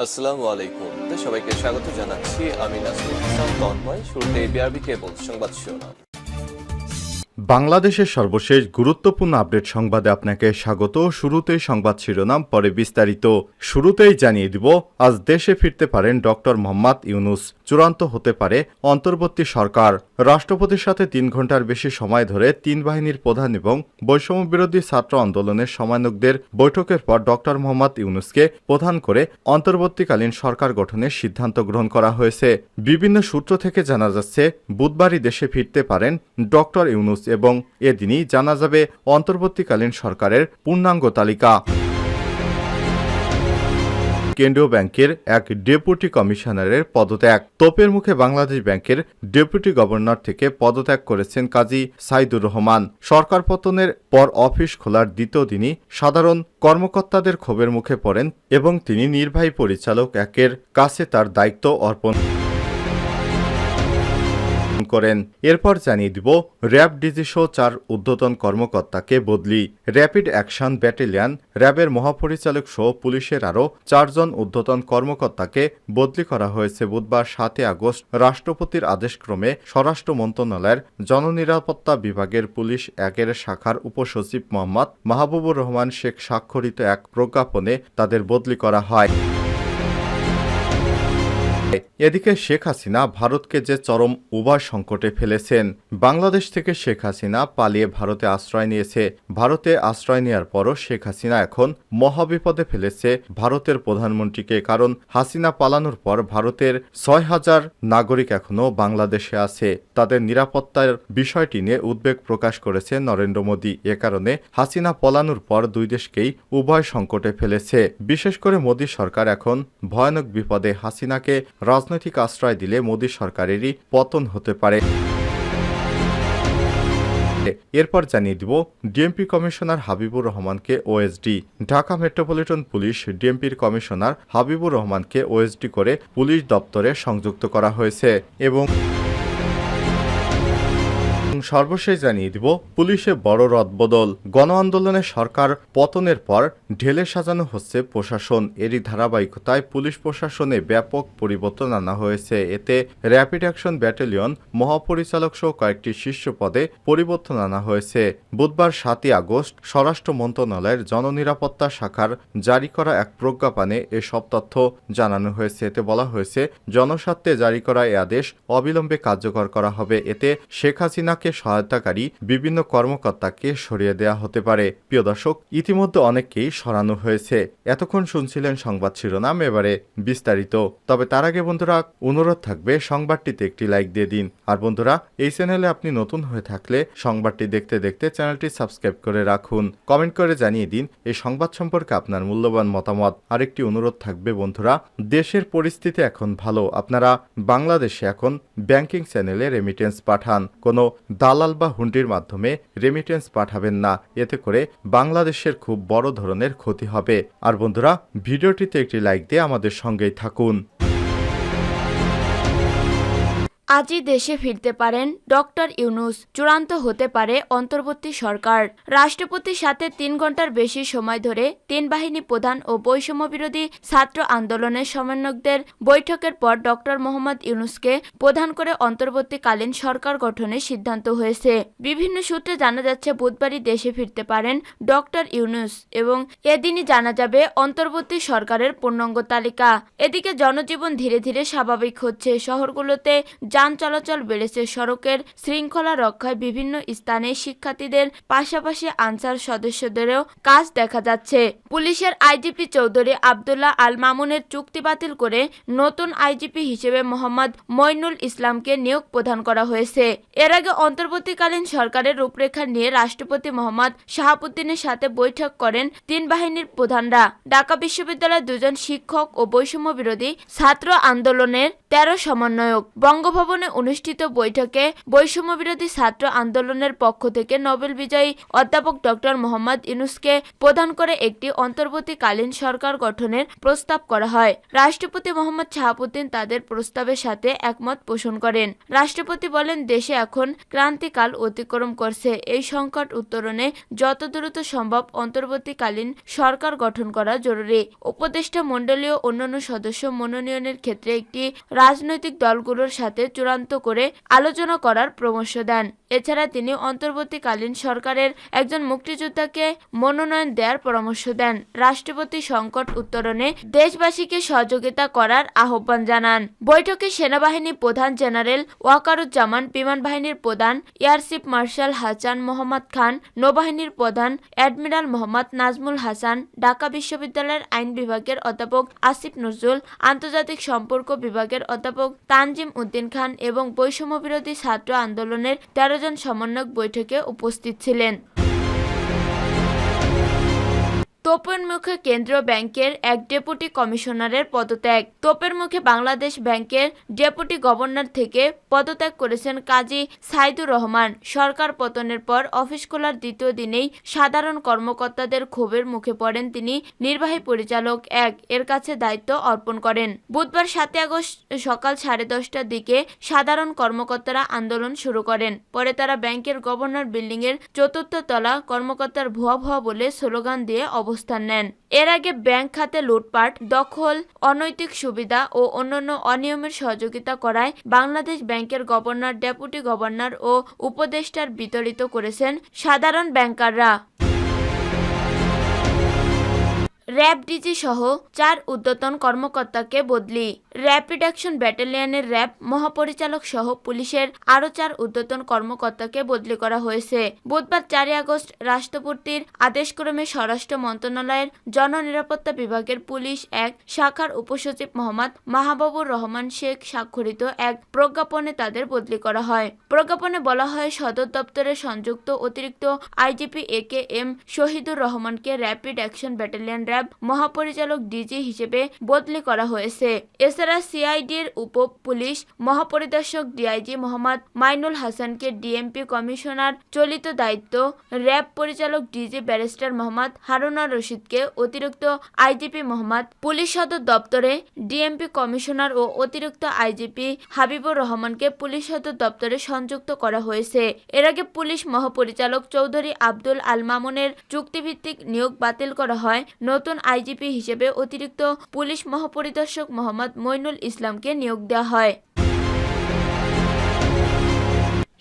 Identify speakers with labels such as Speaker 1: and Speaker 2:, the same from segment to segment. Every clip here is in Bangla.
Speaker 1: আসসালামু আলাইকুম। সবাইকে স্বাগত জানাচ্ছি। আমি নাসরুল ইসলাম তন্ময়। শুরুতে বিআরবি কেবল সংবাদ শিরোনাম।
Speaker 2: বাংলাদেশের সর্বশেষ গুরুত্বপূর্ণ আপডেট সংবাদে আপনাকে স্বাগত। শুরুতেই সংবাদ শিরোনাম, পরে বিস্তারিত। শুরুতেই জানিয়ে দিব, আজ দেশে ফিরতে পারেন ডক্টর মোহাম্মদ ইউনূস, চূড়ান্ত হতে পারে অন্তর্বর্তী সরকার। রাষ্ট্রপতির সাথে 3 ঘণ্টার বেশি সময় ধরে 3 বাহিনীর প্রধান এবং বৈষম্য বিরোধী ছাত্র আন্দোলনের সমন্বয়কদের বৈঠকের পর ডক্টর মোহাম্মদ ইউনূসকে প্রধান করে অন্তর্বর্তীকালীন সরকার গঠনের সিদ্ধান্ত গ্রহণ করা হয়েছে। বিভিন্ন সূত্র থেকে জানা যাচ্ছে, বুধবারই দেশে ফিরতে পারেন ডক্টর ইউনূস এবং এদিনই জানা যাবে অন্তর্বর্তীকালীন সরকারের পূর্ণাঙ্গ তালিকা। কেন্দ্রীয় ব্যাংকের এক ডেপুটি কমিশনারের পদত্যাগ। তোপের মুখে বাংলাদেশ ব্যাংকের ডেপুটি গভর্নর থেকে পদত্যাগ করেছেন কাজী সাইদুর রহমান। সরকার পতনের পর অফিস খোলার দ্বিতীয় দিনই সাধারণ কর্মকর্তাদের ক্ষোভের মুখে পড়েন এবং তিনি নির্বাহী পরিচালক একের কাছে তার দায়িত্ব অর্পণ করেন। এরপর জানিয়ে দিব, র্যাব ডিজি সহ 4 ঊর্ধ্বতন কর্মকর্তাকে বদলি। র্যাপিড অ্যাকশন ব্যাটালিয়ন র্যাবের মহাপরিচালক সহ পুলিশের আরও 4 জন ঊর্ধ্বতন কর্মকর্তাকে বদলি করা হয়েছে। বুধবার 7 আগস্ট রাষ্ট্রপতির আদেশক্রমে স্বরাষ্ট্র মন্ত্রণালয়ের জননিরাপত্তা বিভাগের পুলিশ 1-এর শাখার উপসচিব মোহাম্মদ মাহবুবুর রহমান শেখ স্বাক্ষরিত এক প্রজ্ঞাপনে তাদের বদলি করা হয়। এদিকে শেখ হাসিনা ভারতকে যে চরম উভয় সংকটে ফেলেছেন। বাংলাদেশ থেকে শেখ হাসিনা পালিয়ে ভারতে আশ্রয় নিয়েছে। ভারতে আশ্রয় নেওয়ার পরও শেখ হাসিনা এখন মহাবিপদে ফেলেছে ভারতের প্রধানমন্ত্রীকে। কারণ হাসিনা পালানোর পর ভারতের 6,000 নাগরিক এখনও বাংলাদেশে আছে। তাদের নিরাপত্তার বিষয়টি নিয়ে উদ্বেগ প্রকাশ করেছে নরেন্দ্র মোদী। এ কারণে হাসিনা পলানোর পর দুই দেশকেই উভয় সংকটে ফেলেছে। বিশেষ করে মোদী সরকার এখন ভয়ানক বিপদে। হাসিনাকে রাজনৈতিক আশ্রয় দিলে মোদী সরকারেরই পতন হতে পারে। এরপর জানিয়ে দিব, ডিএমপি কমিশনার হাবিবুর রহমানকে ওএসডি। ঢাকা মেট্রোপলিটন পুলিশ ডিএমপির কমিশনার হাবিবুর রহমানকে ওএসডি করে পুলিশ দপ্তরে সংযুক্ত করা হয়েছে। এবং সর্বশেষ জানিয়ে দিব, পুলিশে বড় রদবদল। গণ আন্দোলনে সরকার পতনের পর ঢেলে সাজানো হচ্ছে প্রশাসন। এরই ধারাবাহিকতায় পুলিশ প্রশাসনে ব্যাপক পরিবর্তন আনা হয়েছে। এতে র্যাপিড অ্যাকশন ব্যাটালিয়ন মহাপরিচালক সহ কয়েকটি শীর্ষ পদে পরিবর্তন আনা হয়েছে। বুধবার 7 আগস্ট স্বরাষ্ট্র মন্ত্রণালয়ের জননিরাপত্তা শাখার জারি করা এক প্রজ্ঞাপনে এসব তথ্য জানানো হয়েছে। এতে বলা হয়েছে, জনস্বার্থে জারি করা এ আদেশ অবিলম্বে কার্যকর করা হবে। এতে শেখ হাসিনাকে সহায়তাকারী বিভিন্ন কর্মকর্তাকে সরিয়ে দেওয়া হতে পারে। প্রিয় দর্শক, ইতিমধ্যে অনেককেই সরানো হয়েছে। এতক্ষণ শুনছিলেন সংবাদ শিরোনাম, এবারে বিস্তারিত। তবে তার আগে বন্ধুরা, অনুরোধ থাকবে সংবাদটিতে একটি লাইক দিয়ে দিন। আর বন্ধুরা, এই চ্যানেলে আপনি নতুন হয়ে থাকলে সংবাদটি দেখতে দেখতে চ্যানেলটি সাবস্ক্রাইব করে রাখুন। কমেন্ট করে জানিয়ে দিন এই সংবাদ সম্পর্কে আপনার মূল্যবান মতামত। আরেকটি অনুরোধ থাকবে বন্ধুরা, দেশের পরিস্থিতি এখন ভালো। আপনারা বাংলাদেশে এখন ব্যাংকিং চ্যানেলে রেমিটেন্স পাঠান। কোনো দালাল বা হুন্ডির মাধ্যমে রেমিটেন্স পাঠাবেন না। এতে করে বাংলাদেশের খুব বড় ধরনের ক্ষতি হবে। আর বন্ধুরা, ভিডিওটিতে একটি লাইক দিয়ে আমাদের সঙ্গেই থাকুন।
Speaker 3: আজই দেশে ফিরতে পারেন ডক্টর ইউনূস, চূড়ান্ত হতে পারে অন্তর্বর্তী সরকার। রাষ্ট্রপতির সাথে 3 ঘণ্টার বেশি সময় ধরে 3 বাহিনী প্রধান ও বৈষম্য বিরোধী ছাত্র আন্দোলনের সমন্বয়কদের বৈঠকের পর ডক্টর মোহাম্মদ ইউনূসকে প্রধান করে অন্তর্বর্তীকালীন সরকার গঠনের সিদ্ধান্ত হয়েছে। বিভিন্ন সূত্রে জানা যাচ্ছে, বুধবারই দেশে ফিরতে পারেন ডক্টর ইউনূস এবং এদিনই জানা যাবে অন্তর্বর্তী সরকারের পূর্ণাঙ্গ তালিকা। এদিকে জনজীবন ধীরে ধীরে স্বাভাবিক হচ্ছে। শহরগুলোতে যান চলাচল বেড়েছে। সড়কের শৃঙ্খলা রক্ষায় বিভিন্ন স্থানে শিক্ষার্থীদের পাশাপাশি আনসার সদস্যদেরও কাজ দেখা যাচ্ছে। পুলিশের আইজিপি চৌধুরী আবদুল্লাহ আল মামুনের চুক্তি বাতিল করে নতুন আইজিপি হিসেবে মোহাম্মদ মইনুল ইসলামকে নিয়োগ প্রদান করা হয়েছে। এর আগে অন্তর্বর্তীকালীন সরকারের রূপরেখা নিয়ে রাষ্ট্রপতি মোহাম্মদ শাহাবুদ্দিনের সাথে বৈঠক করেন 3 বাহিনীর প্রধানরা। ঢাকা বিশ্ববিদ্যালয়ের 2 জন শিক্ষক ও বৈষম্য বিরোধী ছাত্র আন্দোলনের 13 সমন্বয়ক, বঙ্গভবন বাসভবনে অনুষ্ঠিত বৈঠকে বৈষম্যবিরোধী ছাত্র আন্দোলনের পক্ষ থেকে নোবেল বিজয়ী অধ্যাপক ডক্টর মোহাম্মদ ইউনূসকে প্রধান করে একটি অন্তর্বর্তীকালীন সরকার গঠনের প্রস্তাব করা হয়। রাষ্ট্রপতি মোহাম্মদ শাহাবুদ্দিন তাদের প্রস্তাবের সাথে একমত পোষণ করেন। রাষ্ট্রপতি বলেন, দেশে এখন ক্রান্তিকাল অতিক্রম করছে। এই সংকট উত্তরণে যত দ্রুত সম্ভব অন্তর্বর্তীকালীন সরকার গঠন করা জরুরি। উপদেষ্টা মণ্ডলীয় অন্যান্য সদস্য মনোনয়নের ক্ষেত্রে একটি রাজনৈতিক দলগুলোর সাথে চূড়ান্ত করে আলোচনা করার পরামর্শ দেন। এছাড়া তিনি অন্তর্বর্তীকালীন সরকারের একজন মুক্তিযোদ্ধাকে মনোনয়ন দেওয়ার পরামর্শ দেন। রাষ্ট্রপতি সংকট উত্তরণে দেশবাসীকে সহযোগিতা করার আহ্বান জানান। বৈঠকে সেনাবাহিনী প্রধান জেনারেল ওয়াকারুজ্জামান, বিমান বাহিনীর প্রধান air chief marshal Hasan Mohammad Khan, নৌবাহিনীর প্রধান অ্যাডমিরাল মোহাম্মদ নাজমুল হাসান, ঢাকা বিশ্ববিদ্যালয়ের আইন বিভাগের অধ্যাপক আসিফ নজরুল, আন্তর্জাতিক সম্পর্ক বিভাগের অধ্যাপক তানজিম উদ্দিন খান এবং বৈষম্যবিরোধী ছাত্র আন্দোলনের 13 জন সমন্বয়ক বৈঠকে উপস্থিত ছিলেন। তোপের মুখে কেন্দ্রীয় ব্যাংকের এক ডেপুটি কমিশনারের পদত্যাগ। তোপের মুখে বাংলাদেশ ব্যাংকের ডেপুটি গভর্নর থেকে পদত্যাগ করেছেন কাজী সাইদুর রহমান। সরকার পতনের পর অফিস খোলার দ্বিতীয় দিনেই সাধারণ কর্মকর্তাদের ক্ষোভের মুখে পড়েন তিনি নির্বাহী পরিচালক এর কাছে দায়িত্ব অর্পণ করেন। বুধবার 7 আগস্ট সকাল 10:30টার দিকে সাধারণ কর্মকর্তারা আন্দোলন শুরু করেন। পরে তারা ব্যাংকের গভর্নর বিল্ডিংয়ের 4র্থ তলা কর্মকর্তার ভুয়া ভুয়া বলে স্লোগান দিয়ে অবস্থান নেন। এর আগে ব্যাংক খাতে লুটপাট, দখল, অনৈতিক সুবিধা ও অন্যান্য অনিয়মের সহযোগিতা করায় বাংলাদেশ ব্যাংকের গভর্নর, ডেপুটি গভর্নর ও উপদেষ্টার বিতাড়িত করেছেন সাধারণ ব্যাংকাররা। র্যাব ডিজি সহ 4 ঊর্ধ্বতন কর্মকর্তাকে বদলি। র্যাপিড অ্যাকশন ব্যাটালিয়নের র্যাব মহাপরিচালক সহ পুলিশের আরও 4 ঊর্ধ্বতন কর্মকর্তাকে বদলি করা হয়েছে। বুধবার 4 আগস্ট রাষ্ট্রপতির আদেশক্রমে স্বরাষ্ট্র মন্ত্রণালয়ের জননিরাপত্তা বিভাগের পুলিশ 1 শাখার উপসচিব মোহাম্মদ মাহবুবুর রহমান শেখ স্বাক্ষরিত এক প্রজ্ঞাপনে তাদের বদলি করা হয়। প্রজ্ঞাপনে বলা হয়, সদর দপ্তরের সংযুক্ত অতিরিক্ত আইজিপি AKM শহীদুর রহমানকে র্যাপিড অ্যাকশন ব্যাটালিয়ন র্যাব মহাপরিচালক ডিজি হিসেবে বদলি করা হয়েছে। এছাড়া সিআইডির উপ পুলিশ মহাপরিদর্শক ডিআইজি মোহাম্মদ মাইনুল হাসানকে ডিএমপি কমিশনার চলিত দায়িত্ব, র্যাব পরিচালক ডিজি ব্যারিস্টার মোহাম্মদ হারুনার রশিদকে অতিরিক্ত আইজিপি মোহাম্মদ পুলিশ সদর দপ্তরে, ডিএমপি কমিশনার ও অতিরিক্ত আইজিপি হাবিবুর রহমানকে পুলিশ সদর দপ্তরে সংযুক্ত করা হয়েছে। এর আগে পুলিশ মহাপরিচালক চৌধুরী আব্দুল আল মামুনের চুক্তিভিত্তিক নিয়োগ বাতিল করা হয়। নতুন আইজিপি হিসেবে অতিরিক্ত পুলিশ মহাপরিদর্শক মোহাম্মদ মইনুল ইসলামকে নিয়োগ দেওয়া হয়।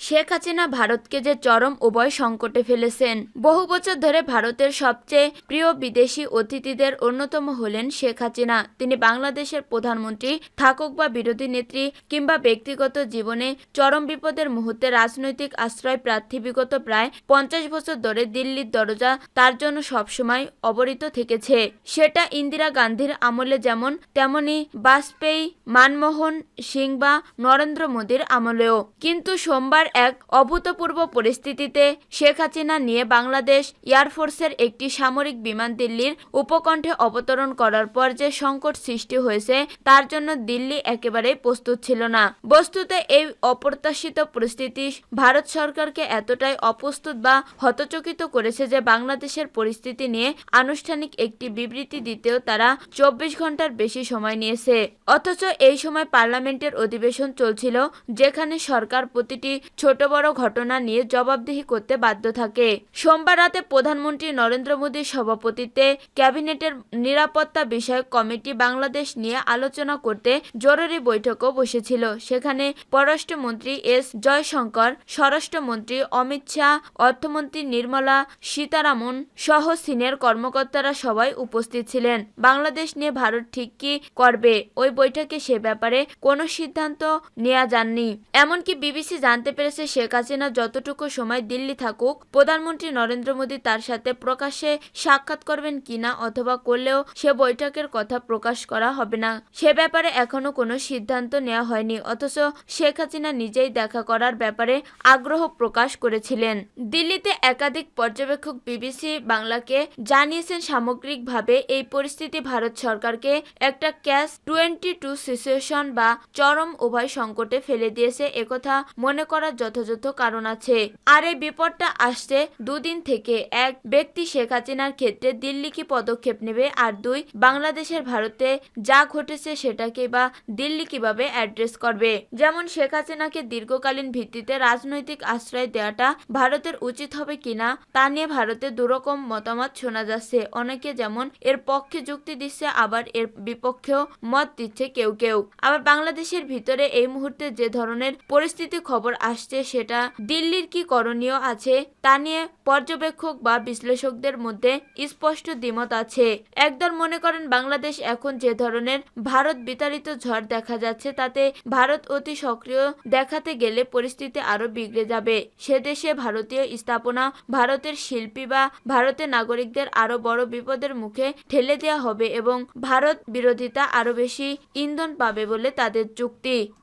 Speaker 3: শেখ হাসিনা ভারতকে যে চরম উভয় সংকটে ফেলেছেন। বহু বছর ধরে ভারতের সবচেয়ে প্রিয় বিদেশি অতিথিদের অন্যতম হলেন শেখ হাসিনা। তিনি বাংলাদেশের প্রধানমন্ত্রী থাকুক বা বিরোধী নেত্রী কিংবা ব্যক্তিগত জীবনে চরম বিপদের মুহূর্তে রাজনৈতিক আশ্রয় প্রার্থী বিগত প্রায় 50 বছর ধরে দিল্লির দরজা তার জন্য সবসময় অবরিত থেকেছে। সেটা ইন্দিরা গান্ধীর আমলে যেমন, তেমনি বাজপেয়ী, মনমোহন সিং বা নরেন্দ্র মোদীর আমলেও। কিন্তু সোমবার এক অভূতপূর্ব পরিস্থিতিতে শেখ হাসিনা নিয়ে বাংলাদেশ এয়ারফোর্সের একটি সামরিক বিমান দিল্লির উপকণ্ঠে অবতরণ করার পর যে সংকট সৃষ্টি হয়েছে তার জন্য দিল্লি একেবারেই প্রস্তুত ছিল না। বস্তুত এই অপ্রত্যাশিত পরিস্থিতি ভারত সরকারকে এতটাই অপ্রস্তুত বা হতচকিত করেছে যে বাংলাদেশের পরিস্থিতি নিয়ে আনুষ্ঠানিক একটি বিবৃতি দিতেও তারা 24 ঘন্টার বেশি সময় নিয়েছে। অথচ এই সময় পার্লামেন্টের অধিবেশন চলছিল, যেখানে সরকার প্রতিটি ছোট বড় ঘটনা নিয়ে জবাবদিহি করতে বাধ্য থাকে। সোমবার রাতে প্রধানমন্ত্রী নরেন্দ্র মোদীর সভাপতিত্বে ক্যাবিনেটের নিরাপত্তা বিষয়ক কমিটি বাংলাদেশ নিয়ে আলোচনা করতে জরুরি বৈঠকও বসেছিল। সেখানে পররাষ্ট্রমন্ত্রী এস জয়শঙ্কর, স্বরাষ্ট্রমন্ত্রী অমিত শাহ, অর্থমন্ত্রী নির্মলা সীতারামন সহ সিনিয়র কর্মকর্তারা সবাই উপস্থিত ছিলেন। বাংলাদেশ নিয়ে ভারত ঠিক কি করবে ওই বৈঠকে সে ব্যাপারে কোনো সিদ্ধান্ত নেওয়া যায়নি। এমনকি বিবিসি জানতে পেরেছে পেরেছে শেখ হাসিনা যতটুকু সময় দিল্লি থাকুক প্রধানমন্ত্রী নরেন্দ্র মোদী তার সাথে প্রকাশ্যে সাক্ষাৎ করবেন কিনা অথবা করলেও সে বৈঠকের কথা প্রকাশ করা হবে না সে ব্যাপারে এখনো কোনো সিদ্ধান্ত নেওয়া হয়নি। অথচ শেখ হাসিনা নিজেই দেখা করার ব্যাপারে আগ্রহ প্রকাশ করেছিলেন। দিল্লিতে একাধিক পর্যবেক্ষক বিবিসি বাংলাকে জানিয়েছেন সামগ্রিকভাবে এই পরিস্থিতি ভারত সরকারকে একটা ক্যাচ 22 সিচুয়েশন বা চরম উভয় সংকটে ফেলে দিয়েছে একথা মনে করার যথাযথ কারণ আছে। আর এই বিপদটা আসছে দুদিন থেকে। এক, ব্যক্তি শেখ হাসিনার ক্ষেত্রে দিল্লি কি পদক্ষেপ নেবে, আর দুই, বাংলাদেশের ভারতে যা ঘটেছে সেটাকে বা দিল্লি কিভাবে অ্যাড্রেস করবে। যেমন শেখ হাসিনাকে দীর্ঘকালীন ভিত্তিতে রাজনৈতিক আশ্রয় দেওয়াটা ভারতের উচিত হবে কিনা তা নিয়ে ভারতে দুরকম মতামত শোনা যাচ্ছে। অনেকে যেমন এর পক্ষে যুক্তি দিচ্ছে, আবার এর বিপক্ষেও মত দিচ্ছে কেউ কেউ। আবার বাংলাদেশের ভিতরে এই মুহূর্তে যে ধরনের পরিস্থিতি খবর আসছে সেটা দিল্লির কি করণীয় আছে তা নিয়ে পর্যবেক্ষক বা বিশ্লেষকদের মধ্যে স্পষ্ট দ্বিমত আছে। একদল মনে করেন বাংলাদেশ এখন যে ধরনের ভারত বিতাড়িত ঝড় দেখা যাচ্ছে তাতে ভারত অতি সক্রিয় দেখাতে গেলে পরিস্থিতি আরো বিগড়ে যাবে। সে দেশে ভারতীয় স্থাপনা, ভারতের শিল্পী বা ভারতের নাগরিকদের আরো বড় বিপদের মুখে ঠেলে দেওয়া হবে এবং ভারত বিরোধিতা আরো বেশি ইন্ধন পাবে বলে তাদের যুক্তি।